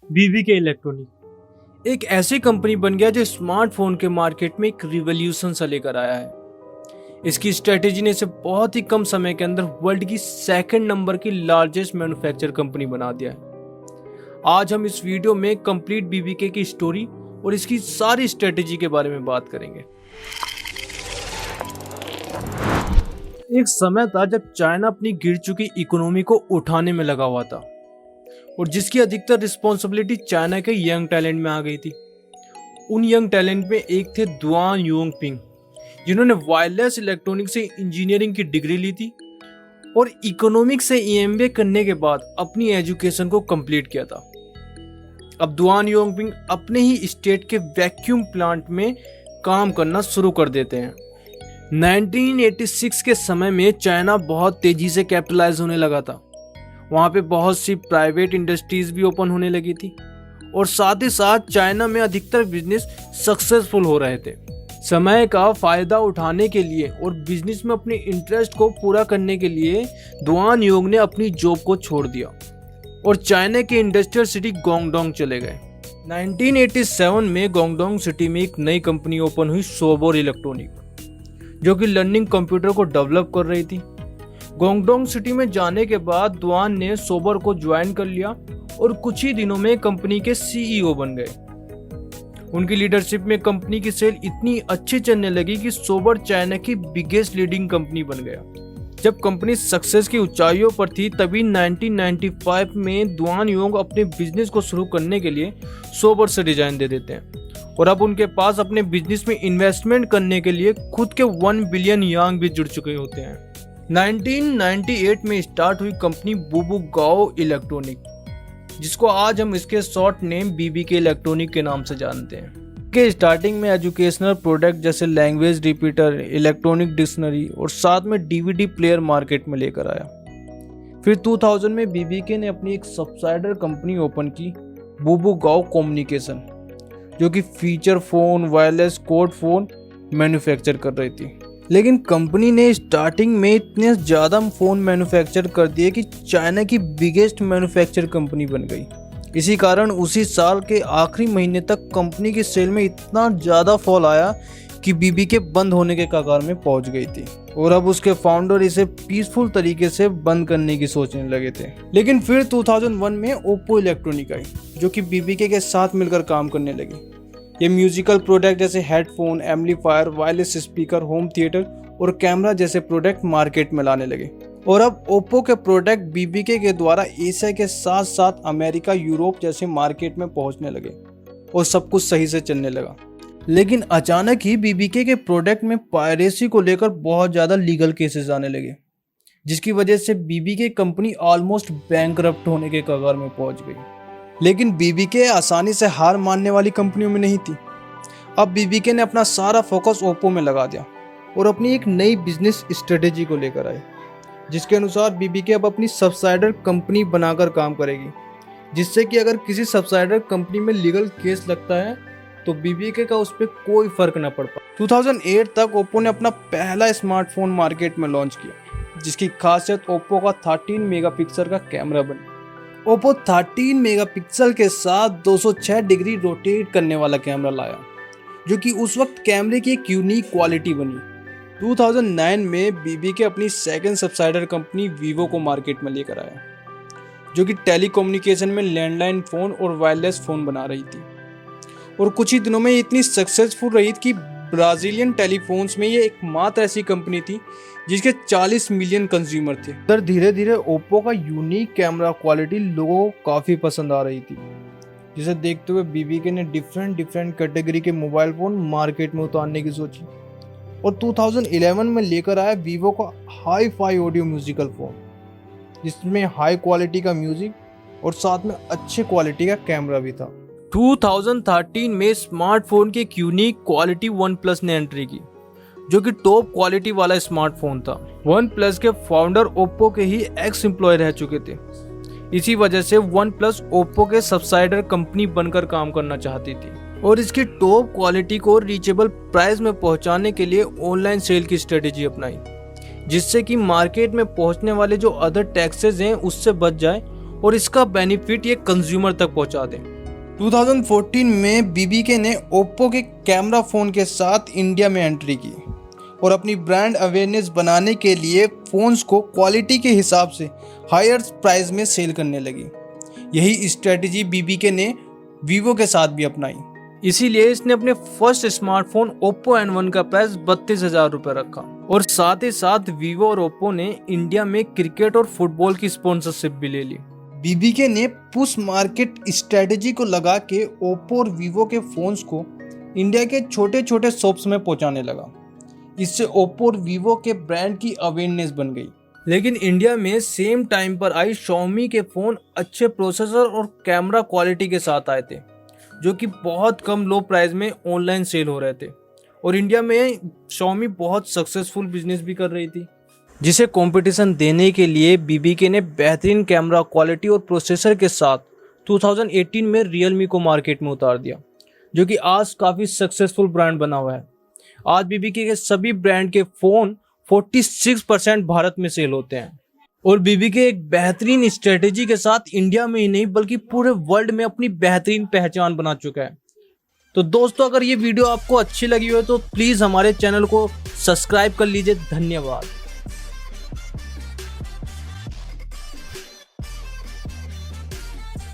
BBK electronic एक ऐसी company बन गया जो स्मार्टफोन के मार्केट में एक रिवॉल्यूशन सा लेकर आया है। इसकी स्ट्रेटेजी ने इसे बहुत ही कम समय के अंदर वर्ल्ड की सेकंड नंबर की लार्जेस्ट मैन्युफैक्चर कंपनी बना दिया है। आज हम इस वीडियो में कंप्लीट बीबीके की स्टोरी और इसकी सारी स्ट्रेटेजी के बारे में बात करेंगे। एक समय था जब चाइना अपनी गिर चुकी इकोनॉमी को उठाने में लगा हुआ था और जिसकी अधिकतर रिस्पॉन्सिबिलिटी चाइना के यंग टैलेंट में आ गई थी। उन यंग टैलेंट में एक थे दुआन योंगपिंग, जिन्होंने वायरलेस इलेक्ट्रॉनिक से इंजीनियरिंग की डिग्री ली थी और इकोनॉमिक्स से EMBA करने के बाद अपनी एजुकेशन को कंप्लीट किया था। अब दुआन योंगपिंग अपने ही स्टेट के वैक्यूम प्लांट में काम करना शुरू कर देते हैं। 1986 के समय में चाइना बहुत तेजी से कैपिटलाइज होने लगा था। वहाँ पे बहुत सी प्राइवेट इंडस्ट्रीज भी ओपन होने लगी थी और साथ ही साथ चाइना में अधिकतर बिजनेस सक्सेसफुल हो रहे थे। समय का फायदा उठाने के लिए और बिजनेस में अपने इंटरेस्ट को पूरा करने के लिए दुआन योंग ने अपनी जॉब को छोड़ दिया और चाइना के इंडस्ट्रियल सिटी गोंगडोंग चले गए। 1987 में गोंगडोंग सिटी में एक नई कंपनी ओपन हुई, सोबोर इलेक्ट्रॉनिक, जो कि लर्निंग कंप्यूटर को डेवलप कर रही थी। गोंगडोंग सिटी में जाने के बाद दुआन ने सोबर को ज्वाइन कर लिया और कुछ ही दिनों में कंपनी के CEO बन गए। उनकी लीडरशिप में कंपनी की सेल इतनी अच्छी चलने लगी कि सोबर चाइना की बिगेस्ट लीडिंग कंपनी बन गया। जब कंपनी सक्सेस की ऊंचाइयों पर थी तभी 1995 में दुआन योंग अपने बिजनेस को शुरू करने के लिए सोबर से रिजाइन दे देते हैं और अब उनके पास अपने बिजनेस में इन्वेस्टमेंट करने के लिए खुद के 1 बिलियन यांग भी जुड़ चुके होते हैं। 1998 में स्टार्ट हुई कंपनी बुबुगाओ इलेक्ट्रॉनिक, जिसको आज हम इसके शॉर्ट नेम बीबीके इलेक्ट्रॉनिक के नाम से जानते हैं। के स्टार्टिंग में एजुकेशनल प्रोडक्ट जैसे लैंग्वेज रिपीटर, इलेक्ट्रॉनिक डिक्शनरी और साथ में DVD प्लेयर मार्केट में लेकर आया। फिर 2000 में बीबीके ने अपनी एक सब्सिडायरी कंपनी ओपन की, बुबुगाओ कम्युनिकेशन, जो कि feature phone, wireless code phone manufacture कर रही थी। लेकिन कंपनी ने स्टार्टिंग में इतने ज़्यादा फ़ोन मैन्युफैक्चर कर दिए कि चाइना की बिगेस्ट मैन्युफैक्चर कंपनी बन गई। इसी कारण उसी साल के आखिरी महीने तक कंपनी की सेल में इतना ज़्यादा फॉल आया कि बीबीके बंद होने के कगार में पहुंच गई थी और अब उसके फाउंडर इसे पीसफुल तरीके से बंद करने की सोचने लगे थे। लेकिन फिर 2001 में ओप्पो इलेक्ट्रॉनिक आई, जो कि बीबीके के साथ मिलकर काम करने लगी। ये म्यूजिकल प्रोडक्ट जैसे headphone, amplifier, wireless speaker, home theatre और कैमरा जैसे प्रोडक्ट मार्केट में लाने लगे और अब ओप्पो के प्रोडक्ट बीबीके के द्वारा एशिया के साथ साथ अमेरिका, यूरोप जैसे मार्केट में पहुंचने लगे और सब कुछ सही से चलने लगा। लेकिन अचानक ही बीबीके के प्रोडक्ट में पायरेसी को लेकर बहुत ज़्यादा लीगल केसेस आने लगे, जिसकी वजह से बीबीके कंपनी ऑलमोस्ट बैंकरप्ट होने के कगार में पहुंच गई। लेकिन बीबीके आसानी से हार मानने वाली कंपनियों में नहीं थी। अब बीबीके ने अपना सारा फोकस ओप्पो में लगा दिया और अपनी एक नई बिजनेस स्ट्रेटेजी को लेकर आए, जिसके अनुसार बीबीके अब अपनी सब्सिडायरी कंपनी बनाकर काम करेगी, जिससे कि अगर किसी सब्सिडायरी कंपनी में लीगल केस लगता है तो बीबीके का उस पर कोई फर्क न पड़ पाए। 2008 तक ओप्पो ने अपना पहला स्मार्टफोन मार्केट में लॉन्च किया, जिसकी खासियत ओप्पो का 13 मेगापिक्सल का कैमरा बनी। ओप्पो 13 मेगापिक्सल के साथ 206 डिग्री रोटेट करने वाला कैमरा लाया, जो कि उस वक्त कैमरे की एक यूनिक क्वालिटी बनी। 2009 में बीबीके अपनी सेकंड सब्सिडायरी कंपनी वीवो को मार्केट में लेकर आया, जो कि टेलीकम्युनिकेशन में लैंडलाइन फ़ोन और वायरलेस फ़ोन बना रही थी और कुछ ही दिनों में इतनी सक्सेसफुल रही कि ब्राज़ीलियन टेलीफोन्स में ये एकमात्र ऐसी कंपनी थी जिसके 40 मिलियन कंज्यूमर थे। उधर धीरे धीरे ओप्पो का यूनिक कैमरा क्वालिटी लोगों को काफ़ी पसंद आ रही थी, जिसे देखते हुए बीबीके ने डिफरेंट कैटेगरी के मोबाइल फ़ोन मार्केट में उतारने की सोची और 2011 में लेकर आया वीवो का hi fi audio musical phone, जिसमें हाई क्वालिटी का म्यूजिक और साथ में अच्छे क्वालिटी का कैमरा भी था। 2013 में स्मार्टफोन की एक यूनिक क्वालिटी वन प्लस ने एंट्री की, जो कि टॉप क्वालिटी वाला स्मार्टफोन था। वन प्लस के फाउंडर ओप्पो के ही एक्स एम्प्लॉय रह चुके थे। इसी वजह से वन प्लस ओप्पो के सब्सिडायरी कंपनी बनकर काम करना चाहती थी और इसकी टॉप क्वालिटी को रीचेबल प्राइस में पहुंचाने के लिए ऑनलाइन सेल की स्ट्रेटेजी अपनाई, जिससे कि मार्केट में पहुंचने वाले जो अदर टैक्सेस हैं उससे बच जाए और इसका बेनिफिट ये कंज्यूमर तक पहुंचा दें। 2014 में BBK ने ओप्पो के कैमरा फ़ोन के साथ इंडिया में एंट्री की और अपनी ब्रांड अवेयरनेस बनाने के लिए फ़ोन्स को क्वालिटी के हिसाब से हायर प्राइस में सेल करने लगी। यही स्ट्रेटजी BBK ने वीवो के साथ भी अपनाई। इसीलिए इसने अपने फर्स्ट स्मार्टफोन ओप्पो N1 का प्राइस 32,000 रुपये रखा और साथ ही साथ वीवो और ओप्पो ने इंडिया में क्रिकेट और फुटबॉल की स्पॉन्सरशिप भी ले ली। BBK ने पुश मार्केट स्ट्रेटजी को लगा के ओप्पो और वीवो के फ़ोन्स को इंडिया के छोटे छोटे शॉप्स में पहुंचाने लगा। इससे ओप्पो और वीवो के ब्रांड की अवेयरनेस बन गई। लेकिन इंडिया में सेम टाइम पर आई Xiaomi के फ़ोन अच्छे प्रोसेसर और कैमरा क्वालिटी के साथ आए थे, जो कि बहुत कम लो प्राइस में ऑनलाइन सेल हो रहे थे और इंडिया में Xiaomi बहुत सक्सेसफुल बिजनेस भी कर रही थी, जिसे कंपटीशन देने के लिए BBK ने बेहतरीन कैमरा क्वालिटी और प्रोसेसर के साथ 2018 में Realme को मार्केट में उतार दिया, जो कि आज काफ़ी सक्सेसफुल ब्रांड बना हुआ है। आज BBK के सभी ब्रांड के फ़ोन 46% भारत में सेल होते हैं और BBK एक बेहतरीन स्ट्रेटेजी के साथ इंडिया में ही नहीं बल्कि पूरे वर्ल्ड में अपनी बेहतरीन पहचान बना चुका है। तो दोस्तों, अगर ये वीडियो आपको अच्छी लगी हो तो प्लीज़ हमारे चैनल को सब्सक्राइब कर लीजिए। धन्यवाद।